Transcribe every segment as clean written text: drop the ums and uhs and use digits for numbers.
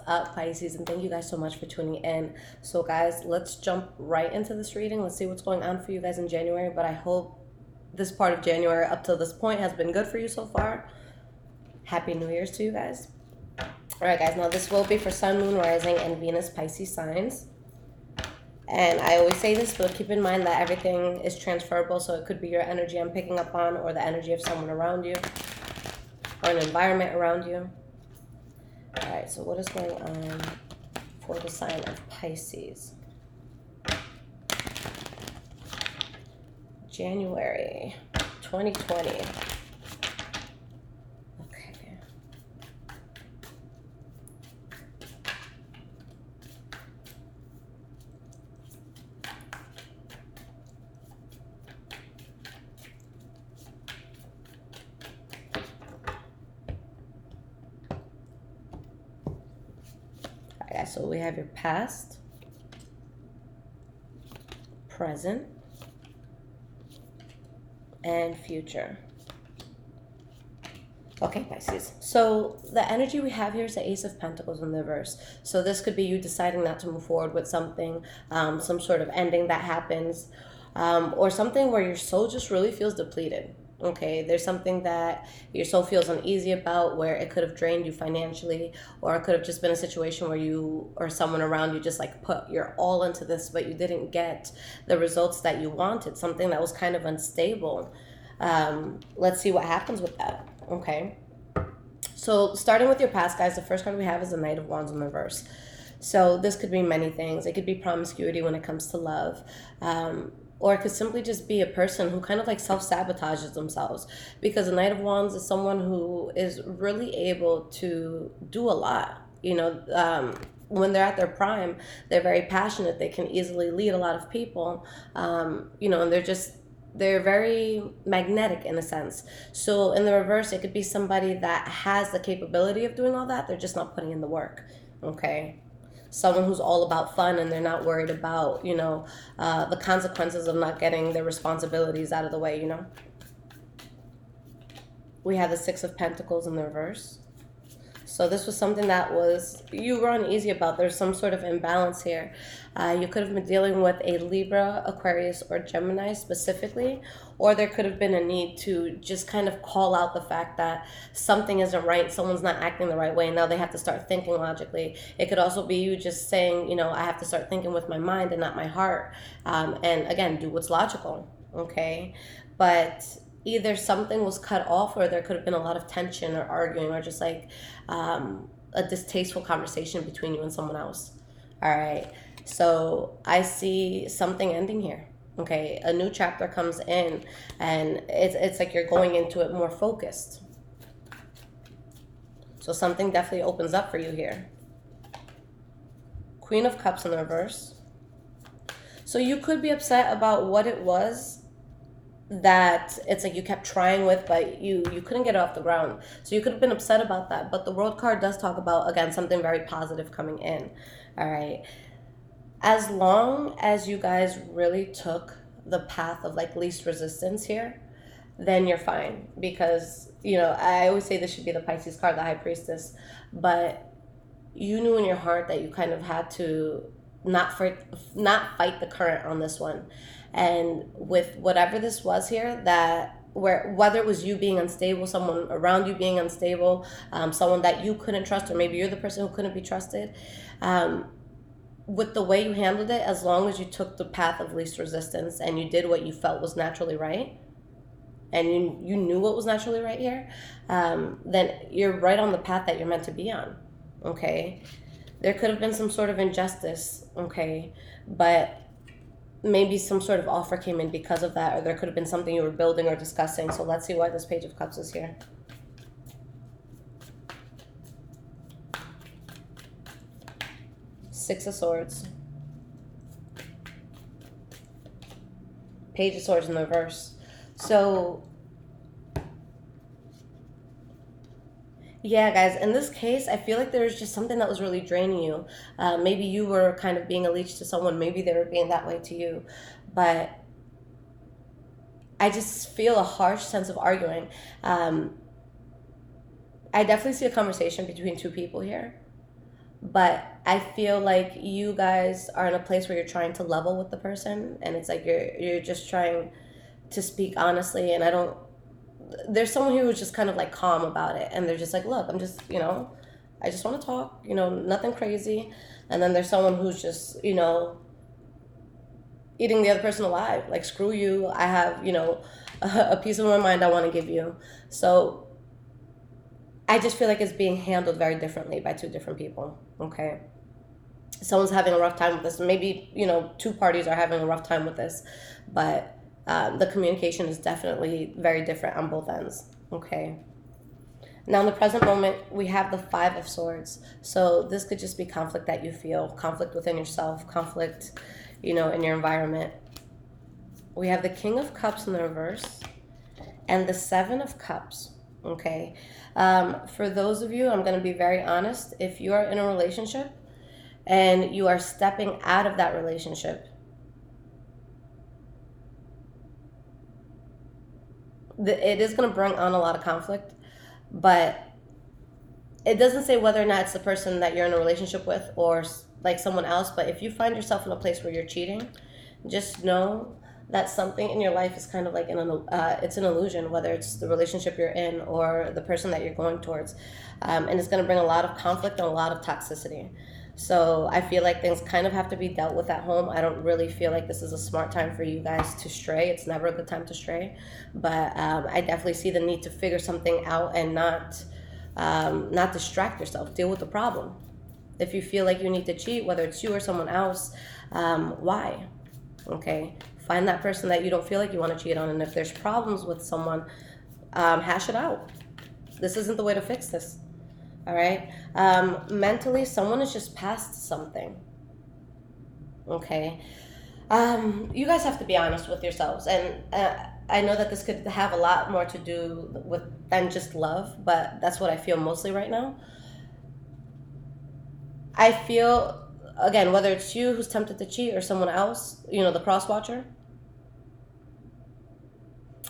up, Pisces? And thank you guys so much for tuning in. So guys, let's jump right into this reading. Let's see what's going on for you guys in January. But I hope this part of January up till this point has been good for you so far. Happy New Year's to you guys. All right, guys. Now this will be for Sun, Moon, Rising, and Venus Pisces signs. And I always say this, but keep in mind that everything is transferable. So it could be your energy I'm picking up on, or the energy of someone around you, or an environment around you. All right, so what is going on for the sign of Pisces? January 2020. Okay. So we have your past, present, and future. Okay, Pisces. So the energy we have here is the Ace of Pentacles in the reverse. So this could be you deciding not to move forward with something, some sort of ending that happens, or something where your soul just really feels depleted. Okay, there's something that your soul feels uneasy about, where it could have drained you financially, or it could have just been a situation where you or someone around you just like put your all into this, but you didn't get the results that you wanted, something that was kind of unstable. Let's see what happens with that. Okay, so starting with your past, guys, the first card we have is the Knight of Wands in reverse. So this could be many things. It could be promiscuity when it comes to love. Or it could simply just be a person who kind of like self-sabotages themselves, because the Knight of Wands is someone who is really able to do a lot. You know, when they're at their prime, they're very passionate. They can easily lead a lot of people, you know, and they're very magnetic in a sense. So in the reverse, it could be somebody that has the capability of doing all that. They're just not putting in the work. Okay. Someone who's all about fun, and they're not worried about, you know, the consequences of not getting their responsibilities out of the way, you know. We have the Six of Pentacles in the reverse. So this was something that you were uneasy about. There's some sort of imbalance here. You could have been dealing with a Libra, Aquarius, or Gemini specifically, or there could have been a need to just kind of call out the fact that something isn't right, someone's not acting the right way, and now they have to start thinking logically. It could also be you just saying, you know, I have to start thinking with my mind and not my heart. And again, do what's logical, okay? But either something was cut off, or there could have been a lot of tension or arguing, or just like a distasteful conversation between you and someone else. All right, so I see something ending here. Okay, a new chapter comes in, and it's like you're going into it more focused. So something definitely opens up for you here. Queen of Cups in the reverse. So you could be upset about what it was that it's like you kept trying with, but you couldn't get it off the ground. So you could have been upset about that. But the World card does talk about, again, something very positive coming in. All right. As long as you guys really took the path of like least resistance here, then you're fine. Because, you know, I always say this should be the Pisces card, the High Priestess. But you knew in your heart that you kind of had to not fight the current on this one. And with whatever this was here, whether it was you being unstable, someone around you being unstable, someone that you couldn't trust, or maybe you're the person who couldn't be trusted, with the way you handled it, as long as you took the path of least resistance and you did what you felt was naturally right, and you knew what was naturally right here, then you're right on the path that you're meant to be on, okay? There could have been some sort of injustice, okay, but maybe some sort of offer came in because of that, or there could have been something you were building or discussing. So let's see why this Page of Cups is here. Six of Swords. Page of Swords in the reverse. So yeah, guys, in this case, I feel like there was just something that was really draining you. Maybe you were kind of being a leech to someone. Maybe they were being that way to you. But I just feel a harsh sense of arguing. I definitely see a conversation between two people here. But I feel like you guys are in a place where you're trying to level with the person, and it's like you're just trying to speak honestly. And I don't. There's someone who was just kind of like calm about it, and they're just like, look, I'm just, I just want to talk, nothing crazy. And then there's someone who's just, eating the other person alive. Like, screw you. I have, a piece of my mind I want to give you. So I just feel like it's being handled very differently by two different people. Okay. Someone's having a rough time with this. Maybe, two parties are having a rough time with this, but the communication is definitely very different on both ends. Okay. Now, in the present moment, we have the Five of Swords. So this could just be conflict that you feel, conflict within yourself, conflict, in your environment. We have the King of Cups in the reverse and the Seven of Cups. Okay. For those of you, I'm going to be very honest. If you are in a relationship and you are stepping out of that relationship, it is going to bring on a lot of conflict, but it doesn't say whether or not it's the person that you're in a relationship with or like someone else. But if you find yourself in a place where you're cheating, just know that something in your life is kind of like it's an illusion, whether it's the relationship you're in or the person that you're going towards. And it's going to bring a lot of conflict and a lot of toxicity. So I feel like things kind of have to be dealt with at home. I don't really feel like this is a smart time for you guys to stray. It's never a good time to stray. But I definitely see the need to figure something out and not distract yourself. Deal with the problem. If you feel like you need to cheat, whether it's you or someone else, why? Okay. Find that person that you don't feel like you want to cheat on. And if there's problems with someone, hash it out. This isn't the way to fix this. All right. Mentally, someone is just past something. Okay. You guys have to be honest with yourselves. And I know that this could have a lot more to do with than just love, but that's what I feel mostly right now. I feel, again, whether it's you who's tempted to cheat or someone else, the cross watcher,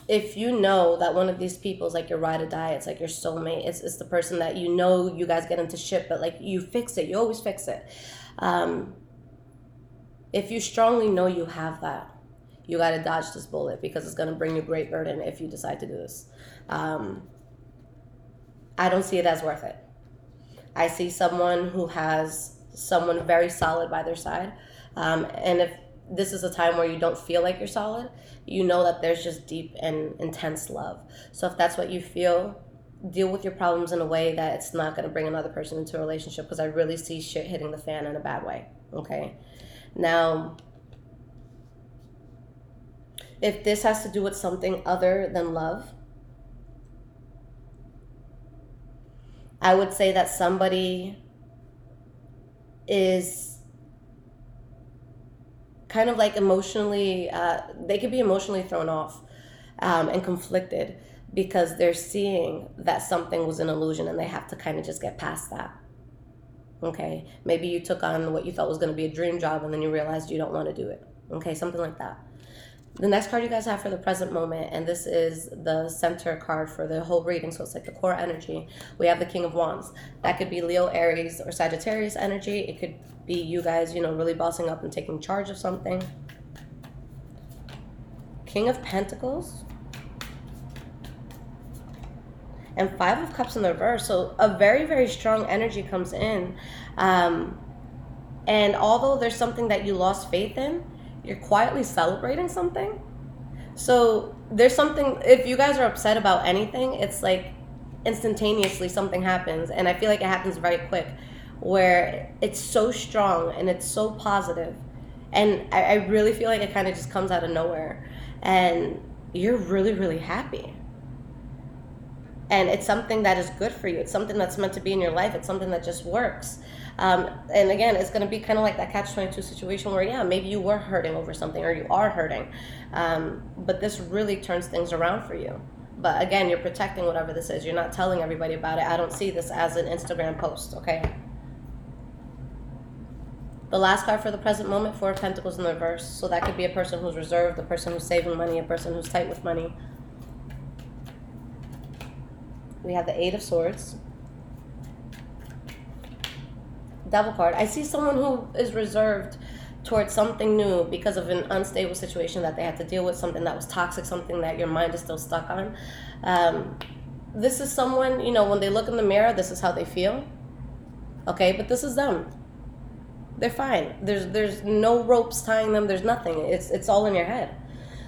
if you know that one of these people is like your ride or die, it's like your soulmate, it's the person that you guys get into shit, but like you fix it, you always fix it. If you strongly know you have that, you got to dodge this bullet because it's going to bring you great burden if you decide to do this. I don't see it as worth it. I see someone who has someone very solid by their side. And if this is a time where you don't feel like you're solid, you know that there's just deep and intense love. So if that's what you feel, deal with your problems in a way that it's not going to bring another person into a relationship, because I really see shit hitting the fan in a bad way. Okay. Now, if this has to do with something other than love, I would say that somebody is kind of like emotionally, they could be emotionally thrown off and conflicted because they're seeing that something was an illusion and they have to kind of just get past that. Okay, maybe you took on what you thought was going to be a dream job and then you realized you don't want to do it. Okay, something like that. The next card you guys have for the present moment, and this is the center card for the whole reading, so it's like the core energy. We have the King of Wands. That could be Leo, Aries, or Sagittarius energy. It could be you guys, really bossing up and taking charge of something. King of Pentacles. And Five of Cups in the reverse. So a very, very strong energy comes in. And although there's something that you lost faith in, you're quietly celebrating something. So there's something, if you guys are upset about anything, it's like instantaneously something happens. And I feel like it happens very quick, where it's so strong and it's so positive. And I really feel like it kind of just comes out of nowhere. And you're really, really happy. And it's something that is good for you. It's something that's meant to be in your life. It's something that just works. And again, it's going to be kind of like that catch-22 situation where, yeah, maybe you were hurting over something or you are hurting. But this really turns things around for you. But again, you're protecting whatever this is. You're not telling everybody about it. I don't see this as an Instagram post, okay? The last card for the present moment, Four of Pentacles in the reverse. So that could be a person who's reserved, a person who's saving money, a person who's tight with money. We have the Eight of Swords. Devil card. I see someone who is reserved towards something new because of an unstable situation that they had to deal with, something that was toxic, something that your mind is still stuck on. This is someone, you know, when they look in the mirror, this is how they feel. Okay, but this is them. They're fine. There's no ropes tying them. There's nothing. It's all in your head.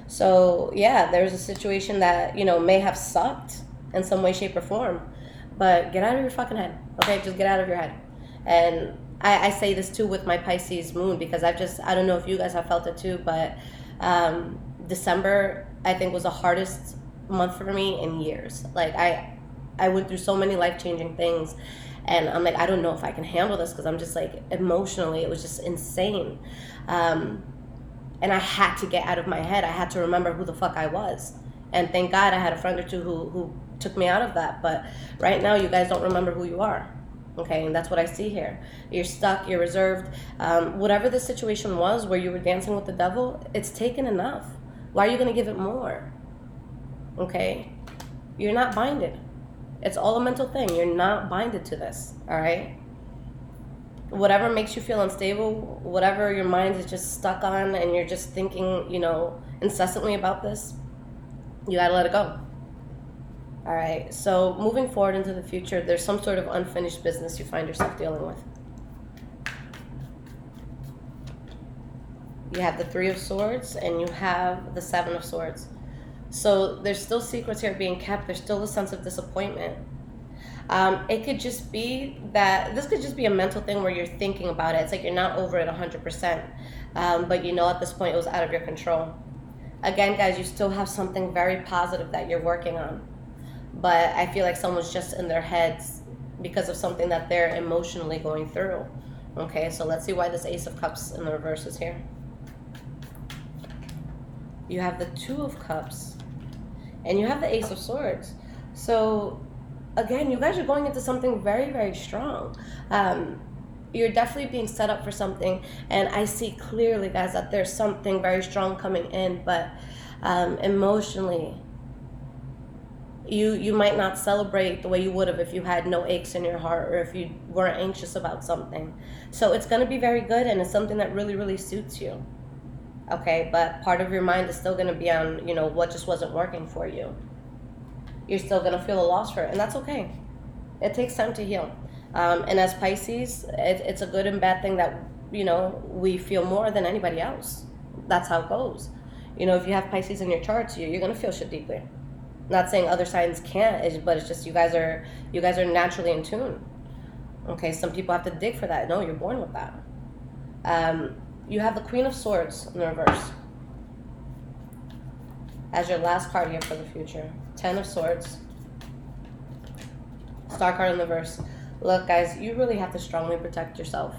So yeah, there's a situation that, you know, may have sucked in some way, shape, or form, but get out of your fucking head. Okay, just get out of your head. And I say this too with my Pisces moon, because I don't know if you guys have felt it too, but December I think was the hardest month for me in years. Like I went through so many life-changing things, and I'm like, I don't know if I can handle this, because I'm just like, emotionally it was just insane. And I had to get out of my head. I had to remember who the fuck I was, and thank God I had a friend or two who took me out of that. But right now you guys don't remember who you are. Okay, and that's what I see here. You're stuck, you're reserved. Whatever the situation was where you were dancing with the devil, it's taken enough. Why are you going to give it more? Okay? You're not binded. It's all a mental thing. You're not binded to this, all right? Whatever makes you feel unstable, whatever your mind is just stuck on, and you're just thinking, you know, incessantly about this, you got to let it go. All right, so moving forward into the future, there's some sort of unfinished business you find yourself dealing with. You have the Three of Swords, and you have the Seven of Swords. So there's still secrets here being kept. There's still a sense of disappointment. It could just be that, this could just be a mental thing where you're thinking about it. It's like you're not over it 100%, but you know at this point it was out of your control. Again, guys, you still have something very positive that you're working on. But I feel like someone's just in their heads because of something that they're emotionally going through. Okay, so let's see why this Ace of Cups in the reverse is here. You have the Two of Cups, and you have the Ace of Swords. So, again, you guys are going into something very, very strong. You're definitely being set up for something, and I see clearly, guys, that there's something very strong coming in, but emotionally, you might not celebrate the way you would have if you had no aches in your heart, or if you weren't anxious about something. So it's going to be very good, and it's something that really, really suits you. Okay, but part of your mind is still going to be on, you know, what just wasn't working for you. You're still going to feel a loss for it, and that's okay. It takes time to heal. And as Pisces, it's a good and bad thing that, you know, we feel more than anybody else. That's how it goes. You know, if you have Pisces in your charts, you're going to feel shit deeply. Not saying other signs can't, but it's just you guys are naturally in tune. Okay, some people have to dig for that. No, you're born with that. You have the Queen of Swords in the reverse as your last card here for the future. Ten of Swords. Star card in the reverse. Look, guys, you really have to strongly protect yourself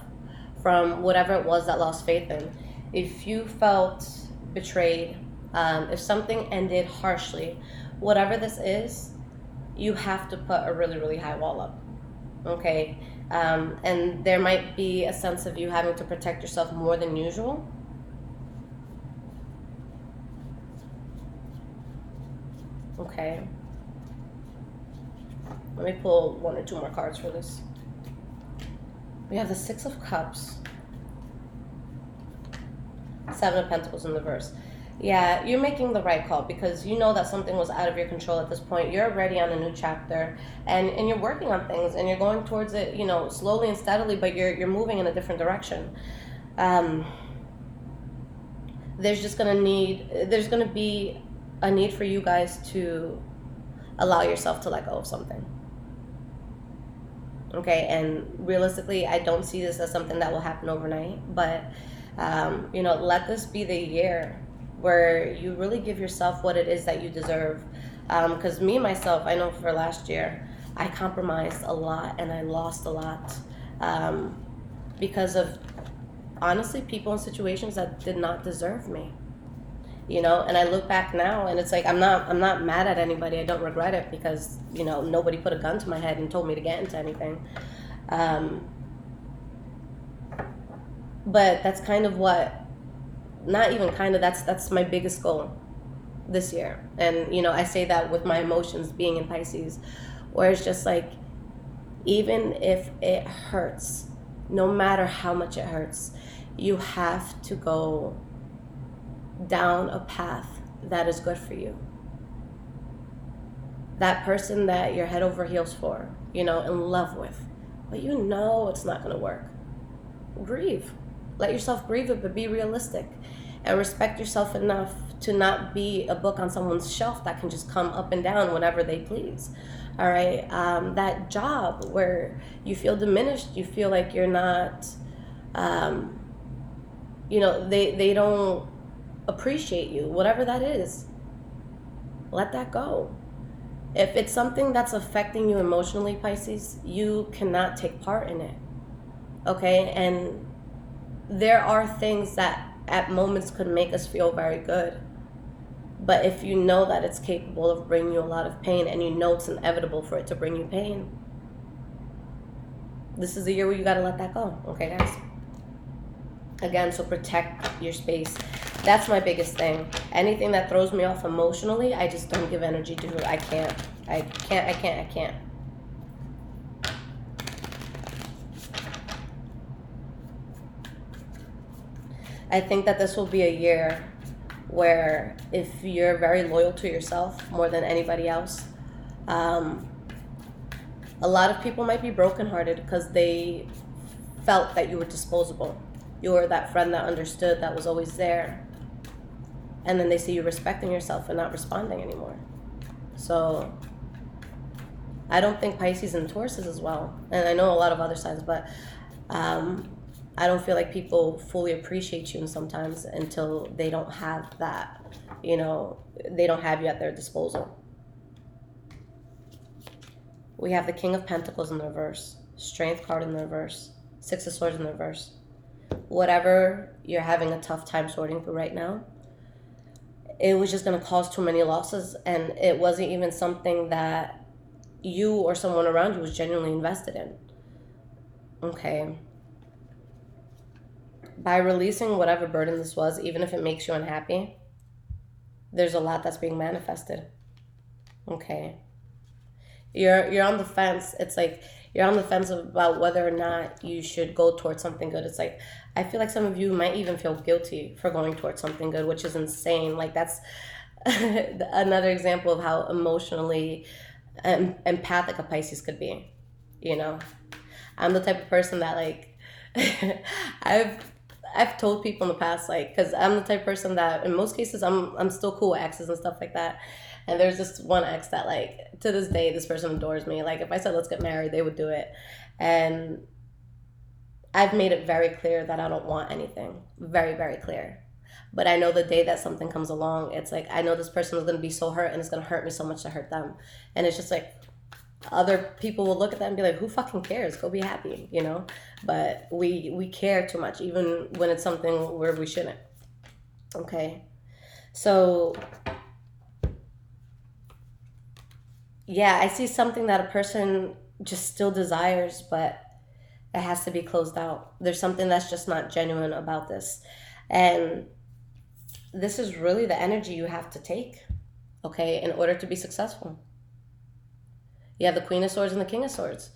from whatever it was that lost faith in. If you felt betrayed, if something ended harshly, whatever this is, you have to put a really, really high wall up. Okay? And there might be a sense of you having to protect yourself more than usual. Okay. Let me pull one or two more cards for this. We have the Six of Cups. Seven of Pentacles in the reverse. Yeah, you're making the right call because you know that something was out of your control at this point. You're already on a new chapter, and you're working on things, and you're going towards it, you know, slowly and steadily, but you're moving in a different direction. There's going to be a need for you guys to allow yourself to let go of something. Okay, and realistically, I don't see this as something that will happen overnight, but you know, let this be the year where you really give yourself what it is that you deserve. Because me, myself, I know for last year, I compromised a lot and I lost a lot because of, honestly, people in situations that did not deserve me. You know, and I look back now and it's like, I'm not mad at anybody. I don't regret it because, you know, nobody put a gun to my head and told me to get into anything. But that's kind of what, not even kind of, that's my biggest goal this year. And, you know, I say that with my emotions being in Pisces, where it's just like, even if it hurts, no matter how much it hurts, you have to go down a path that is good for you. That person that you're head over heels for, in love with, but it's not going to work. Grieve. Let yourself grieve it, but be realistic and respect yourself enough to not be a book on someone's shelf that can just come up and down whenever they please. All right. That job where you feel diminished, you feel like you're not, they don't appreciate you, whatever that is. Let that go. If it's something that's affecting you emotionally, Pisces, you cannot take part in it. Okay? And there are things that at moments could make us feel very good. But if you know that it's capable of bringing you a lot of pain, and you know it's inevitable for it to bring you pain, this is the year where you got to let that go. Okay, guys? Again, so protect your space. That's my biggest thing. Anything that throws me off emotionally, I just don't give energy to it. I can't. I think that this will be a year where if you're very loyal to yourself more than anybody else, a lot of people might be brokenhearted because they felt that you were disposable. You were that friend that understood, that was always there. And then they see you respecting yourself and not responding anymore. So I don't think Pisces and Taurus as well. And I know a lot of other signs, but I don't feel like people fully appreciate you sometimes until they don't have that, they don't have you at their disposal. We have the King of Pentacles in the reverse, Strength card in the reverse, Six of Swords in the reverse. Whatever you're having a tough time sorting through right now, it was just going to cause too many losses, and it wasn't even something that you or someone around you was genuinely invested in. Okay. By releasing whatever burden this was, even if it makes you unhappy, there's a lot that's being manifested. Okay. You're on the fence. It's like you're on the fence about whether or not you should go towards something good. It's like, I feel like some of you might even feel guilty for going towards something good, which is insane. Like, that's another example of how emotionally empathic a Pisces could be. I'm the type of person that, like, I've told people in the past, like, because I'm the type of person that in most cases I'm still cool with exes and stuff like that. And there's this one ex that, like, to this day, this person adores me. Like, if I said let's get married, they would do it. And I've made it very clear that I don't want anything. Very, very clear. But I know the day that something comes along, it's like, I know this person is going to be so hurt, and it's going to hurt me so much to hurt them. And it's just like, other people will look at that and be like, who fucking cares? Go be happy, But we care too much, even when it's something where we shouldn't. Okay? So yeah, I see something that a person just still desires, but it has to be closed out. There's something that's just not genuine about this. And this is really the energy you have to take, okay, in order to be successful. You have the Queen of Swords and the King of Swords.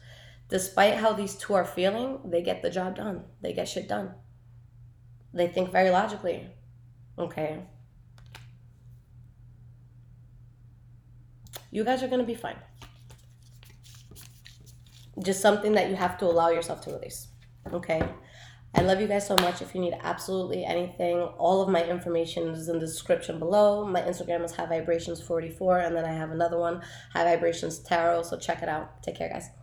Despite how these two are feeling, they get the job done. They get shit done. They think very logically, okay? You guys are going to be fine. Just something that you have to allow yourself to release. Okay? I love you guys so much. If you need absolutely anything, all of my information is in the description below. My Instagram is High Vibrations 44, and then I have another one, High Vibrations Tarot. So check it out. Take care, guys.